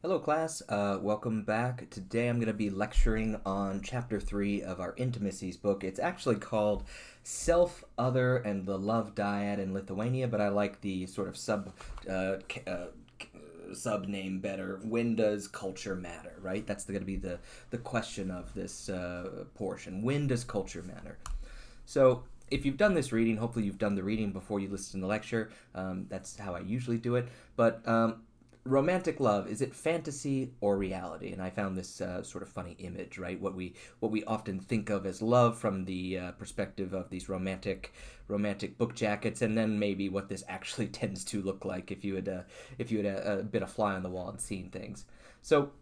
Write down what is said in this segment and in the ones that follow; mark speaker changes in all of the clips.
Speaker 1: Hello, class. Welcome back. Today I'm going to be lecturing on Chapter 3 of our Intimacies book. It's actually called Self, Other, and the Love Dyad in Lithuania, but I like the sort of sub name better. When does culture matter, right? That's going to be the question of this portion. When does culture matter? So, if you've done this reading, hopefully you've done the reading before you listen to the lecture. That's how I usually do it. But romantic love, is it fantasy or reality? And I found this sort of funny image, right? What we often think of as love from the perspective of these romantic book jackets, and then maybe what this actually tends to look like if you had a bit of fly on the wall and seen things. So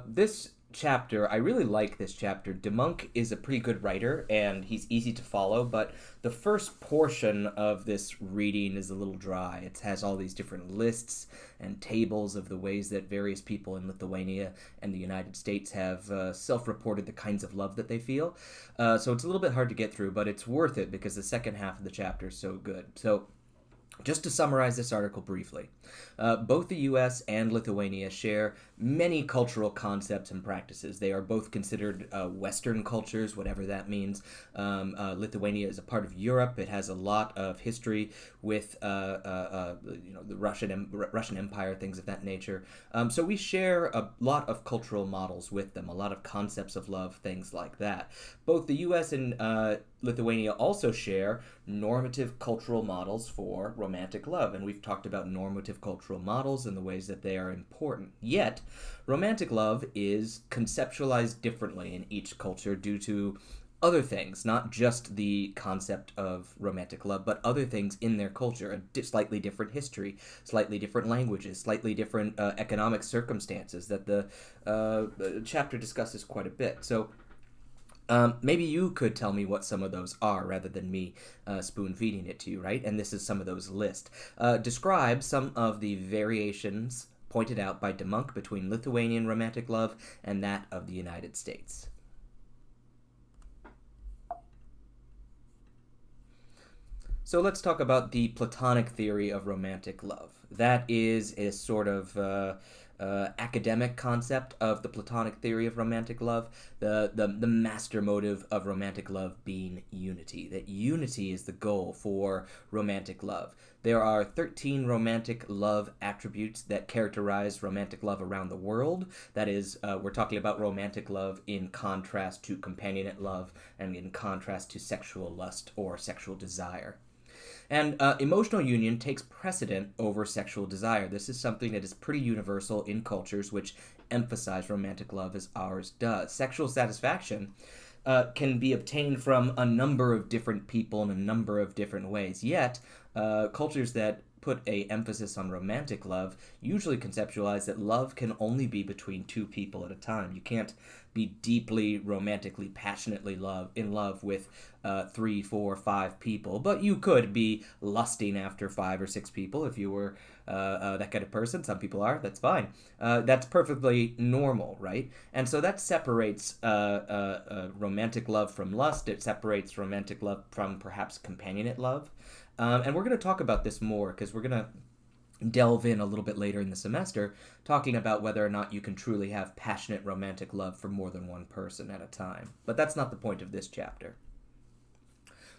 Speaker 1: this chapter, I really like this chapter. DeMonk is a pretty good writer and he's easy to follow, but the first portion of this reading is a little dry. It has all these different lists and tables of the ways that various people in Lithuania and the United States have self-reported the kinds of love that they feel. So it's a little bit hard to get through, but it's worth it because the second half of the chapter is so good. So just to summarize this article briefly, both the US and Lithuania share many cultural concepts and practices. They are both considered Western cultures, whatever that means. Lithuania is a part of Europe. It has a lot of history with the Russian Empire, things of that nature. So we share a lot of cultural models with them, a lot of concepts of love, things like that. Both the US and Lithuania also share normative cultural models for romantic love, and we've talked about normative cultural models and the ways that they are important. Yet, romantic love is conceptualized differently in each culture due to other things, not just the concept of romantic love, but other things in their culture, a slightly different history, slightly different languages, slightly different economic circumstances that the chapter discusses quite a bit. So maybe you could tell me what some of those are rather than me spoon feeding it to you, right? And this is some of those lists. Describe some of the variations pointed out by DeMonk between Lithuanian romantic love and that of the United States. So let's talk about the Platonic theory of romantic love. That is a sort of academic concept of the Platonic theory of romantic love. The master motive of romantic love being unity. That unity is the goal for romantic love. There are 13 romantic love attributes that characterize romantic love around the world. That is, we're talking about romantic love in contrast to companionate love and in contrast to sexual lust or sexual desire. And emotional union takes precedent over sexual desire. This is something that is pretty universal in cultures which emphasize romantic love as ours does. Sexual satisfaction can be obtained from a number of different people in a number of different ways. Yet, cultures that put a emphasis on romantic love usually conceptualize that love can only be between two people at a time. You can't be deeply romantically passionately in love with three, four, five people, but you could be lusting after five or six people if you were that kind of person. Some people are. That's fine. That's perfectly normal, right? And so that separates romantic love from lust. It separates romantic love from perhaps companionate love. And we're going to talk about this more because we're going to delve in a little bit later in the semester, talking about whether or not you can truly have passionate romantic love for more than one person at a time. But that's not the point of this chapter.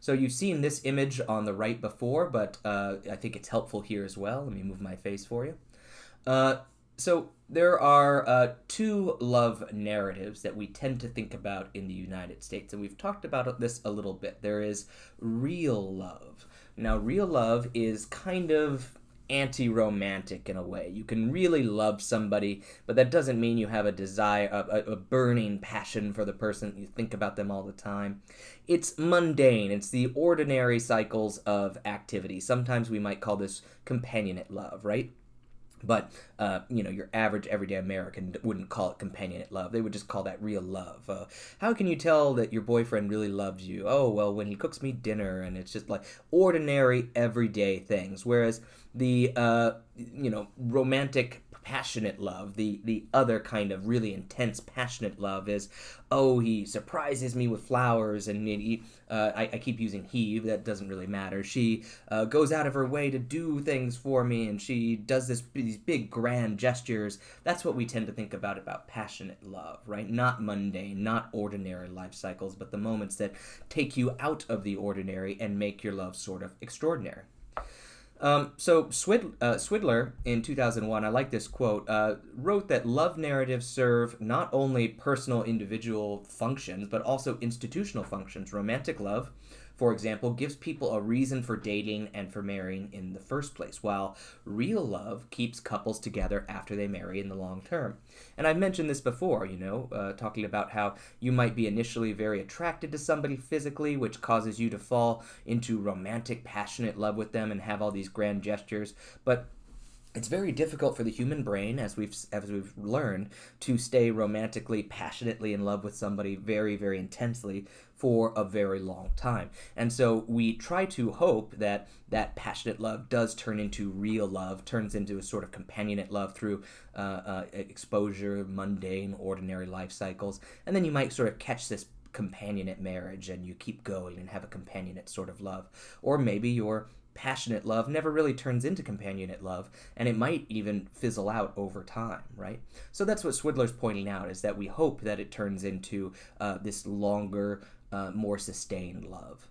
Speaker 1: So you've seen this image on the right before, but I think it's helpful here as well. Let me move my face for you. So there are two love narratives that we tend to think about in the United States, and we've talked about this a little bit. There is real love. Now, real love is kind of anti-romantic in a way. You can really love somebody, but that doesn't mean you have a desire, a burning passion for the person. You think about them all the time. It's mundane. It's the ordinary cycles of activity. Sometimes we might call this companionate love, right? But, your average everyday American wouldn't call it companionate love. They would just call that real love. How can you tell that your boyfriend really loves you? Oh, well, when he cooks me dinner, and it's just like ordinary, everyday things. Whereas the, romantic passionate love, the other kind of really intense passionate love is, oh, he surprises me with flowers, and I keep using he, that doesn't really matter. She goes out of her way to do things for me, and she does these big grand gestures. That's what we tend to think about passionate love, right? Not mundane, not ordinary life cycles, but the moments that take you out of the ordinary and make your love sort of extraordinary. So Swidler in 2001, I like this quote, wrote that love narratives serve not only personal individual functions, but also institutional functions. Romantic love, for example, gives people a reason for dating and for marrying in the first place, while real love keeps couples together after they marry in the long term. And I've mentioned this before, talking about how you might be initially very attracted to somebody physically, which causes you to fall into romantic, passionate love with them and have all these grand gestures, but it's very difficult for the human brain, as we've learned, to stay romantically, passionately in love with somebody very, very intensely for a very long time. And so we try to hope that that passionate love does turn into real love, turns into a sort of companionate love through exposure, mundane, ordinary life cycles. And then you might sort of catch this companionate marriage, and you keep going and have a companionate sort of love. Or maybe your passionate love never really turns into companionate love, and it might even fizzle out over time, right? So that's what Swidler's pointing out, is that we hope that it turns into this longer, more sustained love.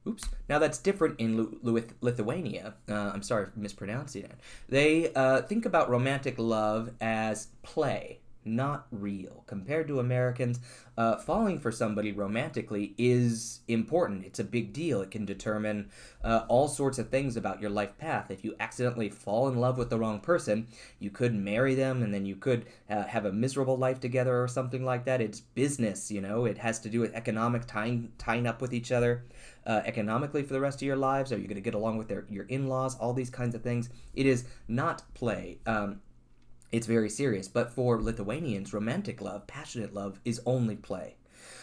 Speaker 1: Oops. Now that's different in Lithuania. I'm sorry for mispronouncing it. They think about romantic love as play, not real. Compared to Americans, falling for somebody romantically is important. It's a big deal. It can determine all sorts of things about your life path. If you accidentally fall in love with the wrong person, you could marry them, and then you could have a miserable life together or something like that. It's business, It has to do with economic tying up with each other economically for the rest of your lives. Are you going to get along with your in-laws? All these kinds of things. It is not play. It's very serious, but for Lithuanians, romantic love, passionate love, is only play.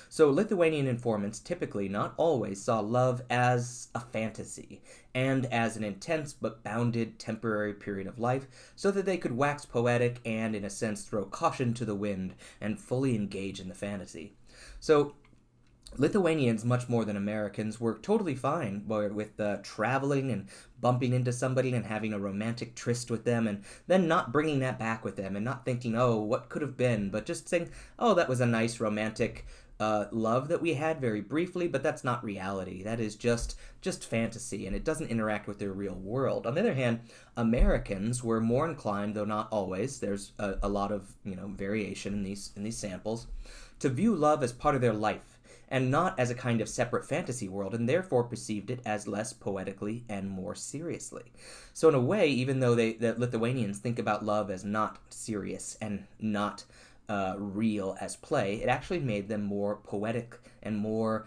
Speaker 1: So Lithuanian informants typically, not always, saw love as a fantasy and as an intense but bounded temporary period of life, so that they could wax poetic and, in a sense, throw caution to the wind and fully engage in the fantasy. So Lithuanians, much more than Americans, were totally fine with traveling and bumping into somebody and having a romantic tryst with them, and then not bringing that back with them and not thinking, oh, what could have been, but just saying, oh, that was a nice romantic love that we had very briefly, but that's not reality. That is just fantasy, and it doesn't interact with their real world. On the other hand, Americans were more inclined, though not always, there's a lot of variation in these samples, to view love as part of their life, and not as a kind of separate fantasy world, and therefore perceived it as less poetically and more seriously. So in a way, even though the Lithuanians think about love as not serious and not real as play, it actually made them more poetic and more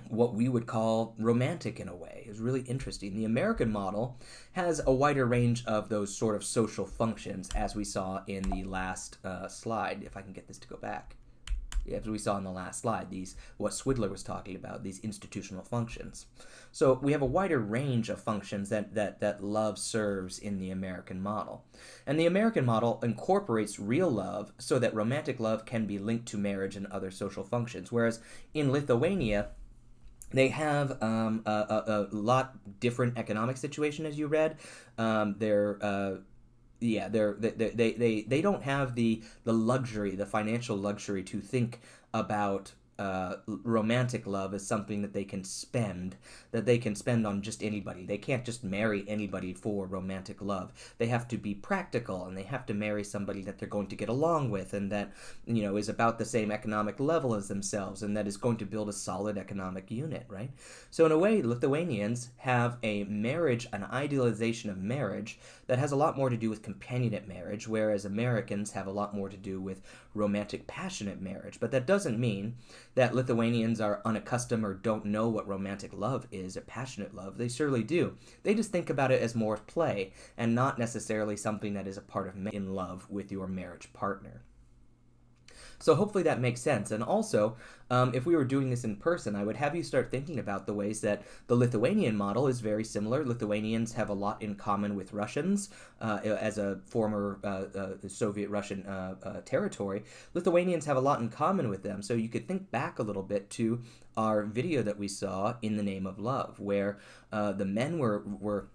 Speaker 1: what we would call romantic in a way. It was really interesting. The American model has a wider range of those sort of social functions, as we saw in the last slide, if I can get this to go back. As we saw in the last slide, what Swidler was talking about, these institutional functions. So we have a wider range of functions that love serves in the American model. And the American model incorporates real love so that romantic love can be linked to marriage and other social functions. Whereas in Lithuania, they have a lot different economic situation, as you read. They don't have the luxury, the financial luxury, to think about romantic love as something that they can spend on just anybody. They can't just marry anybody for romantic love. They have to be practical, and they have to marry somebody that they're going to get along with, and that is about the same economic level as themselves, and that is going to build a solid economic unit, right? So in a way, Lithuanians have a marriage, an idealization of marriage that has a lot more to do with companionate marriage, whereas Americans have a lot more to do with romantic, passionate marriage. But that doesn't mean that Lithuanians are unaccustomed or don't know what romantic love is, or passionate love. They surely do. They just think about it as more play, and not necessarily something that is a part of in love with your marriage partner. So hopefully that makes sense. And also, if we were doing this in person, I would have you start thinking about the ways that the Lithuanian model is very similar. Lithuanians have a lot in common with Russians as a former Soviet Russian territory. Lithuanians have a lot in common with them. So you could think back a little bit to our video that we saw, In the Name of Love, where the men were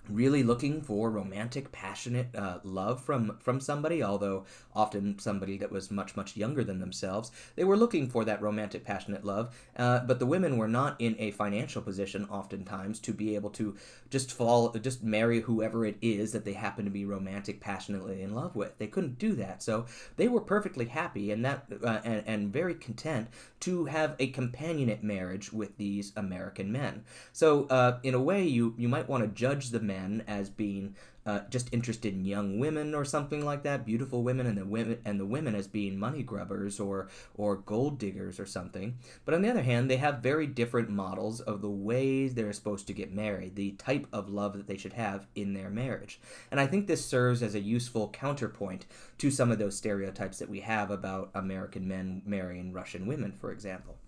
Speaker 1: really looking for romantic, passionate love from somebody, although often somebody that was much younger than themselves. They were looking for that romantic, passionate love, but the women were not in a financial position oftentimes to be able to just marry whoever it is that they happen to be romantic, passionately in love with. They couldn't do that, so they were perfectly happy and very content to have a companionate marriage with these American men. So in a way, you might want to judge the men as being just interested in young women or something like that, beautiful women, and the women as being money grubbers or gold diggers or something. But on the other hand, they have very different models of the ways they're supposed to get married, the type of love that they should have in their marriage. And I think this serves as a useful counterpoint to some of those stereotypes that we have about American men marrying Russian women, for example.